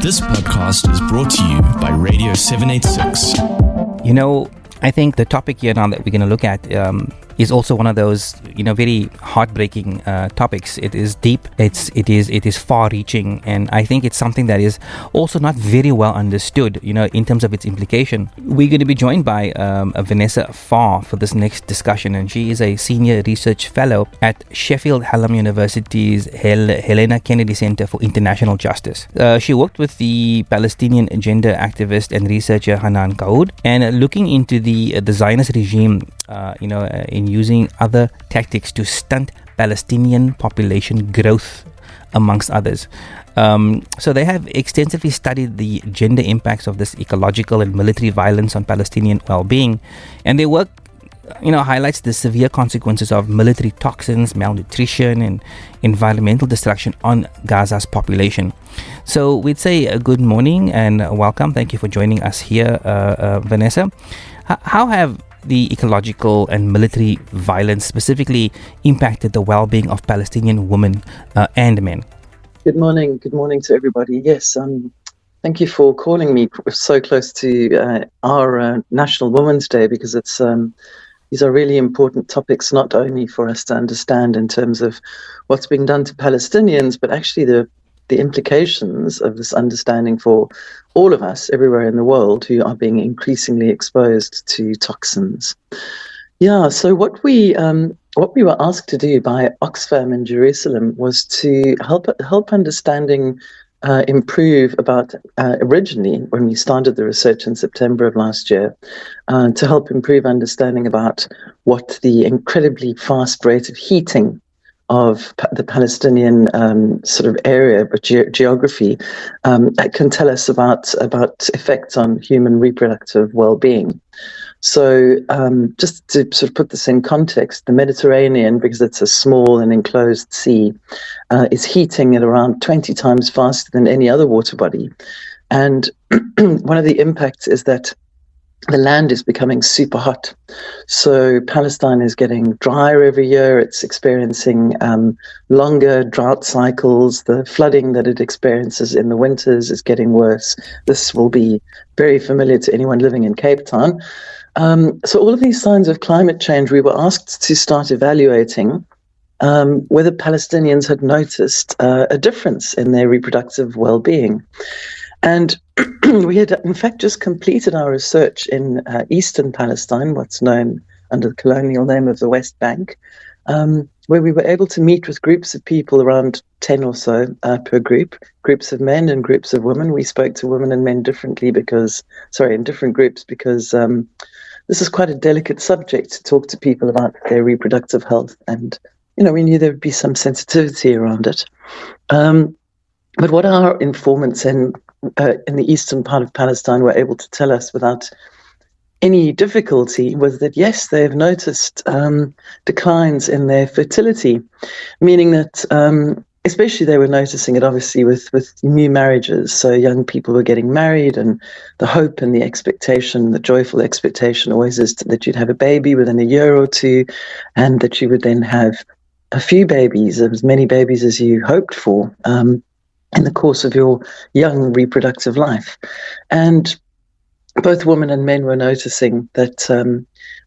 This podcast is brought to you by Radio 786. You know, I think the topic here now that we're going to look at is also one of those, very heartbreaking topics. It is deep, it is far-reaching, and I think it's something that is also not very well understood, in terms of its implication. We're going to be joined by Vanessa Farr for this next discussion, and she is a senior research fellow at Sheffield Hallam University's Helena Kennedy Center for International Justice. She worked with the Palestinian gender activist and researcher Hanan Kaoud, and looking into the Zionist regime, in using other tactics to stunt Palestinian population growth, amongst others. So they have extensively studied the gender impacts of this ecological and military violence on Palestinian well-being, and their work highlights the severe consequences of military toxins, malnutrition, and environmental destruction on Gaza's population. So we'd say a good morning and welcome. Thank you for joining us here, Vanessa. How have the ecological and military violence specifically impacted the well-being of Palestinian women and men? Good morning to everybody. Yes, thank you for calling me so close to our National Women's Day, because it's these are really important topics, not only for us to understand in terms of what's being done to Palestinians, but actually the implications of this understanding for all of us everywhere in the world who are being increasingly exposed to toxins. Yeah, so what we were asked to do by Oxfam in Jerusalem was to help understanding improve about originally when we started the research in September of last year, to help improve understanding about what the incredibly fast rate of heating of the Palestinian sort of area, but geography, can tell us about effects on human reproductive well-being. So just to sort of put this in context, the Mediterranean, because it's a small and enclosed sea, is heating at around 20 times faster than any other water body. And one of the impacts is that the land is becoming super hot. So Palestine is getting drier every year. It's experiencing longer drought cycles. The flooding that it experiences in the winters is getting worse. This will be very familiar to anyone living in Cape Town. So all of these signs of climate change, we were asked to start evaluating whether Palestinians had noticed a difference in their reproductive well-being. And we had, in fact, just completed our research in eastern Palestine, what's known under the colonial name of the West Bank, where we were able to meet with groups of people, around 10 or so per group, groups of men and groups of women. We spoke to women and men in different groups, because this is quite a delicate subject to talk to people about their reproductive health. And, we knew there would be some sensitivity around it. But what our informants in the eastern part of Palestine were able to tell us without any difficulty was that, yes, they have noticed declines in their fertility, meaning that especially they were noticing it obviously with new marriages. So young people were getting married, and the hope and the expectation, the joyful expectation always is that you'd have a baby within a year or two, and that you would then have a few babies, as many babies as you hoped for, in the course of your young reproductive life. And both women and men were noticing that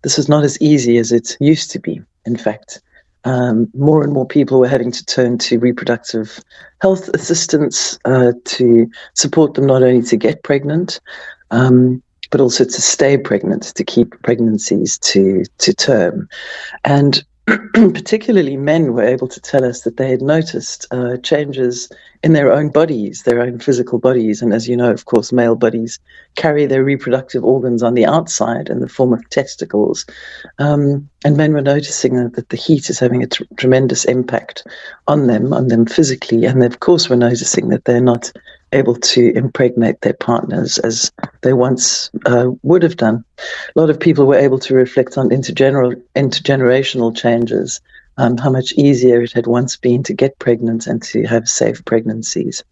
this was not as easy as it used to be. In fact, more and more people were having to turn to reproductive health assistance to support them not only to get pregnant, but also to stay pregnant, to keep pregnancies to term. And particularly men were able to tell us that they had noticed changes in their own bodies, their own physical bodies. And as you know, of course, male bodies carry their reproductive organs on the outside in the form of testicles. And men were noticing that the heat is having a tremendous impact on them physically. And they, of course, were noticing that they're not able to impregnate their partners as they once would have done. A lot of people were able to reflect on intergenerational changes, how much easier it had once been to get pregnant and to have safe pregnancies.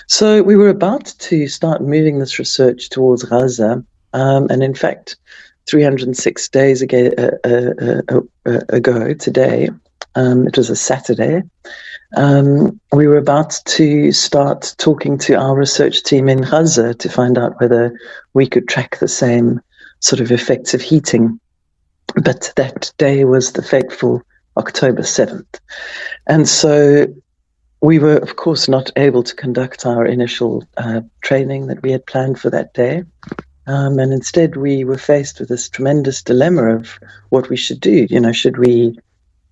So we were about to start moving this research towards Gaza, and in fact, 306 days ago today, It was a Saturday. We were about to start talking to our research team in Gaza to find out whether we could track the same sort of effects of heating. But that day was the fateful October 7th. And so we were, of course, not able to conduct our initial training that we had planned for that day. And instead, we were faced with this tremendous dilemma of what we should do. You know, should we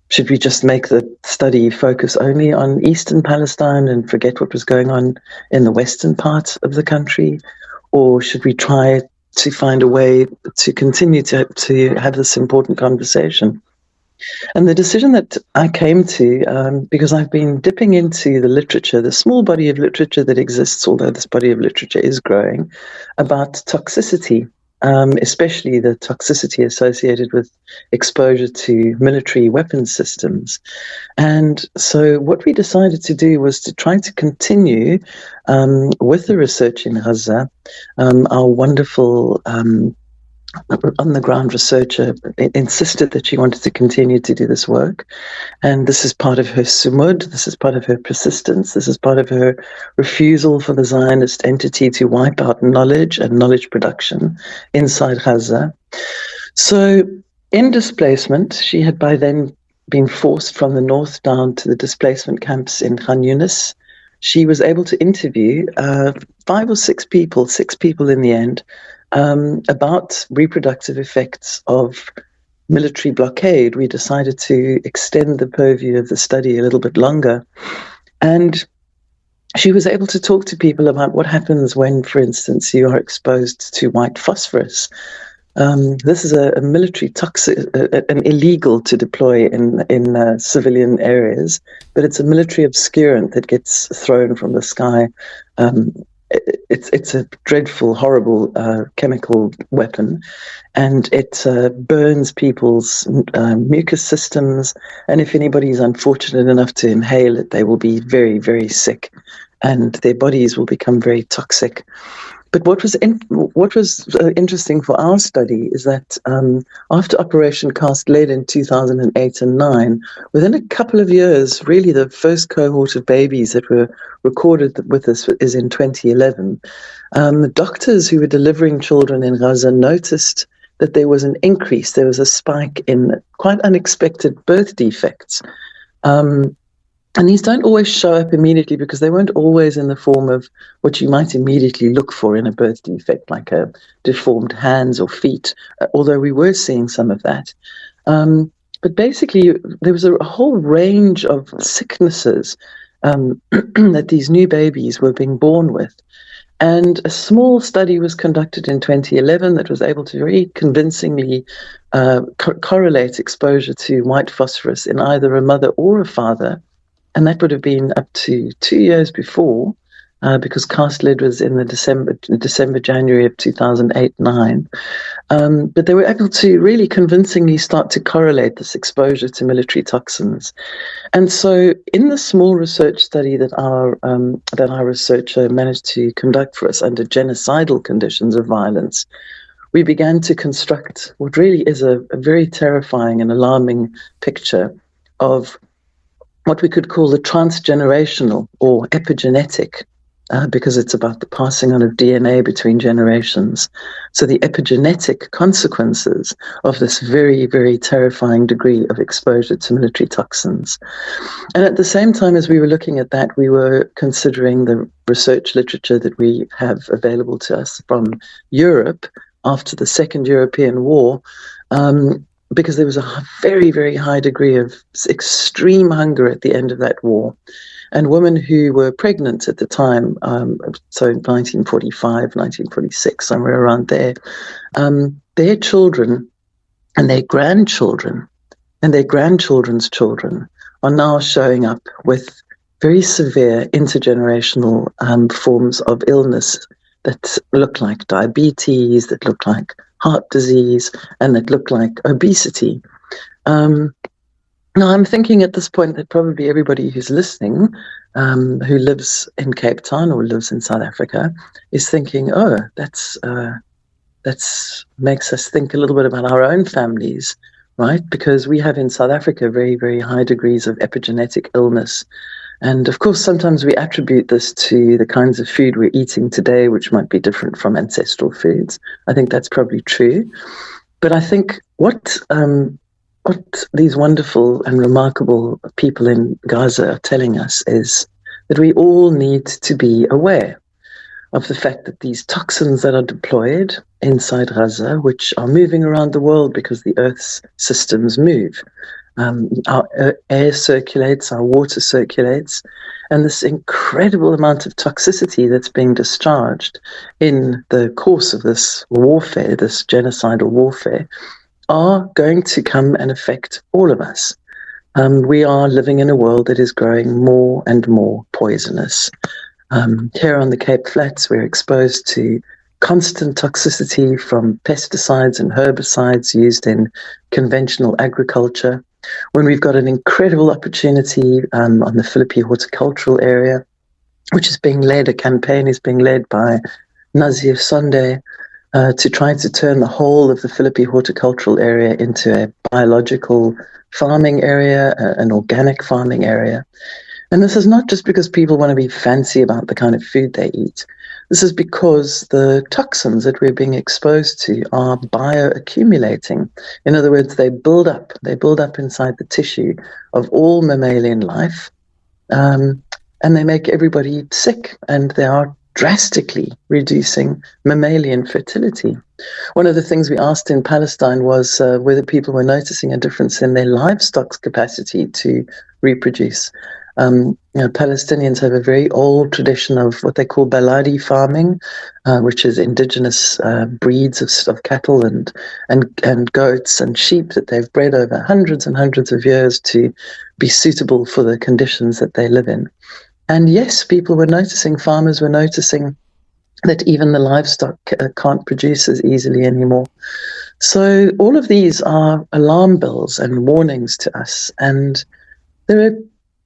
just make the study focus only on eastern Palestine and forget what was going on in the western part of the country? Or should we try to find a way to continue to have this important conversation? And the decision that I came to, because I've been dipping into the literature, the small body of literature that exists, although this body of literature is growing, about toxicity, especially the toxicity associated with exposure to military weapons systems. And so what we decided to do was to try to continue with the research in Gaza. Our wonderful on-the-ground researcher insisted that she wanted to continue to do this work. And this is part of her sumud, this is part of her persistence, this is part of her refusal for the Zionist entity to wipe out knowledge and knowledge production inside Gaza. So in displacement, she had by then been forced from the north down to the displacement camps in Khan Yunis. She was able to interview 5 or 6 people in the end, about reproductive effects of military blockade. We decided to extend the purview of the study a little bit longer. And she was able to talk to people about what happens when, for instance, you are exposed to white phosphorus. This is a military toxic, an illegal to deploy in civilian areas, but it's a military obscurant that gets thrown from the sky. It's a dreadful, horrible chemical weapon, and it burns people's mucous systems. And if anybody is unfortunate enough to inhale it, they will be very, very sick, and their bodies will become very toxic. But what was interesting for our study is that after Operation Cast Lead in 2008 and 9, within a couple of years, really the first cohort of babies that were recorded with us is in 2011. The doctors who were delivering children in Gaza noticed that there was an increase, there was a spike in quite unexpected birth defects. And these don't always show up immediately because they weren't always in the form of what you might immediately look for in a birth defect, like a deformed hands or feet, although we were seeing some of that. But basically, there was a whole range of sicknesses that these new babies were being born with. And a small study was conducted in 2011 that was able to very convincingly correlate exposure to white phosphorus in either a mother or a father. And that would have been up to 2 years before, because Cast Lead was in the December, January of 2008-9. But they were able to really convincingly start to correlate this exposure to military toxins. And so in the small research study that our researcher managed to conduct for us under genocidal conditions of violence, we began to construct what really is a very terrifying and alarming picture of what we could call the transgenerational or epigenetic, because it's about the passing on of DNA between generations. So the epigenetic consequences of this very, very terrifying degree of exposure to military toxins. And at the same time as we were looking at that, we were considering the research literature that we have available to us from Europe after the Second European War, because there was a very, very high degree of extreme hunger at the end of that war. And women who were pregnant at the time, so 1945, 1946, somewhere around there, their children and their grandchildren and their grandchildren's children are now showing up with very severe intergenerational forms of illness that look like diabetes, that look like heart disease, and that look like obesity. Now, I'm thinking at this point that probably everybody who's listening, who lives in Cape Town or lives in South Africa, is thinking, that's makes us think a little bit about our own families right? Because we have in South Africa very, very high degrees of epigenetic illness. And of course, sometimes we attribute this to the kinds of food we're eating today, which might be different from ancestral foods. I think that's probably true. But I think what these wonderful and remarkable people in Gaza are telling us is that we all need to be aware of the fact that these toxins that are deployed inside Gaza, which are moving around the world because the Earth's systems move. Our air circulates, our water circulates, and this incredible amount of toxicity that's being discharged in the course of this warfare, this genocidal warfare, are going to come and affect all of us. We are living in a world that is growing more and more poisonous. Here on the Cape Flats, we're exposed to constant toxicity from pesticides and herbicides used in conventional agriculture, when we've got an incredible opportunity on the Philippine horticultural area, which is being led, a campaign is being led by Nazir Sonde to try to turn the whole of the Philippine horticultural area into a biological farming area, an organic farming area. And this is not just because people want to be fancy about the kind of food they eat. This is because the toxins that we're being exposed to are bioaccumulating. In other words, they build up inside the tissue of all mammalian life, and they make everybody sick, and they are drastically reducing mammalian fertility. One of the things we asked in Palestine was whether people were noticing a difference in their livestock's capacity to reproduce. Palestinians have a very old tradition of what they call baladi farming, which is indigenous breeds of cattle and goats and sheep that they've bred over hundreds and hundreds of years to be suitable for the conditions that they live in. And yes, farmers were noticing that even the livestock can't produce as easily anymore. So all of these are alarm bells and warnings to us. And there are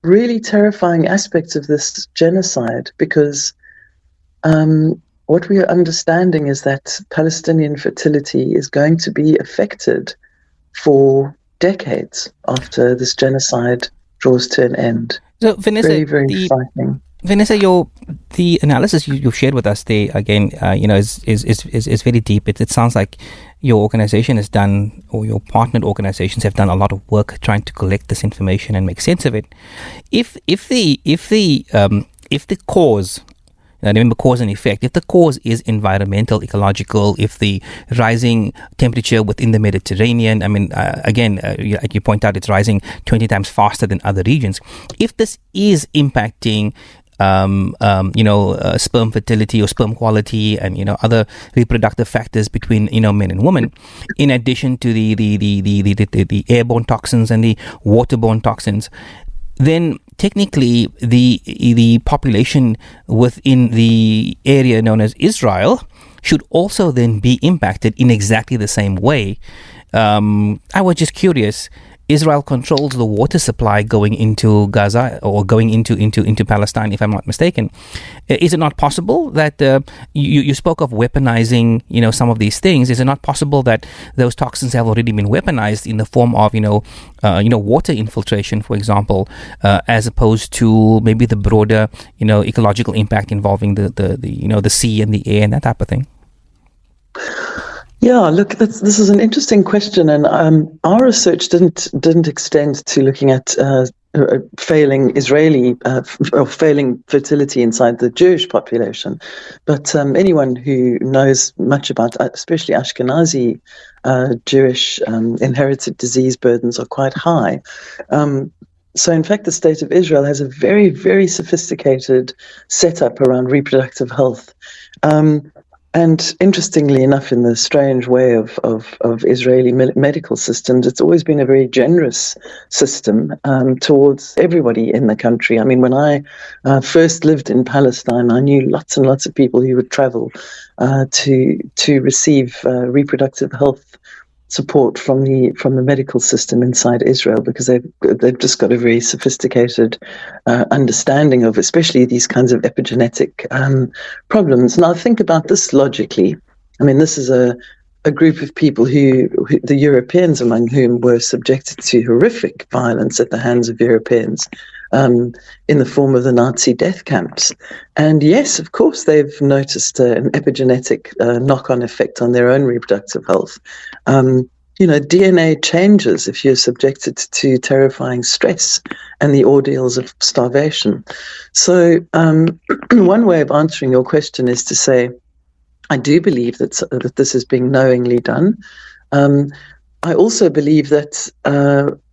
really terrifying aspects of this genocide because what we are understanding is that Palestinian fertility is going to be affected for decades after this genocide draws to an end. So, Vanessa, very, very frightening. Vanessa, the analysis you've shared with us there again, is very deep. It sounds like your organization has done, or your partnered organizations have done a lot of work trying to collect this information and make sense of it. If the cause, remember cause and effect, if the cause is environmental, ecological, if the rising temperature within the Mediterranean, like you point out, it's rising 20 times faster than other regions. If this is impacting sperm fertility or sperm quality and other reproductive factors between men and women, in addition to the airborne toxins and the waterborne toxins, then technically the population within the area known as Israel should also then be impacted in exactly the same way. I was just curious. Israel controls the water supply going into Gaza or going into Palestine, if I'm not mistaken. Is it not possible that you spoke of weaponizing, some of these things? Is it not possible that those toxins have already been weaponized in the form of, water infiltration, for example, as opposed to maybe the broader, ecological impact involving the sea and the air and that type of thing? Yeah, look, this is an interesting question, and our research didn't extend to looking at failing Israeli or failing fertility inside the Jewish population, but anyone who knows much about, especially Ashkenazi Jewish inherited disease burdens are quite high. So, in fact, the state of Israel has a very, very sophisticated setup around reproductive health. And interestingly enough, in the strange way of Israeli medical systems, it's always been a very generous system towards everybody in the country. I mean, when I first lived in Palestine, I knew lots and lots of people who would travel to receive reproductive health support from the medical system inside Israel, because they've just got a very sophisticated understanding of especially these kinds of epigenetic problems. Now think about this logically. I mean, this is a group of people who, the Europeans among whom, were subjected to horrific violence at the hands of Europeans in the form of the Nazi death camps. And yes, of course, they've noticed an epigenetic knock-on effect on their own reproductive health. DNA changes if you're subjected to terrifying stress and the ordeals of starvation. So one way of answering your question is to say, I do believe that this is being knowingly done. I also believe that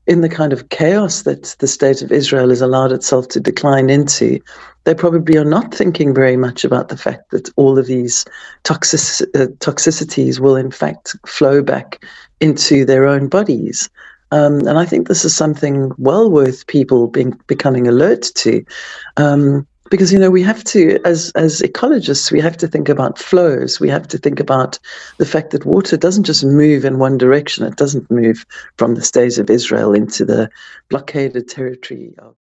in the kind of chaos that the state of Israel has allowed itself to decline into, they probably are not thinking very much about the fact that all of these toxicities will in fact flow back into their own bodies. And I think this is something well worth people becoming alert to. Because, we have to, as ecologists, we have to think about flows. We have to think about the fact that water doesn't just move in one direction. It doesn't move from the state of Israel into the blockaded territory of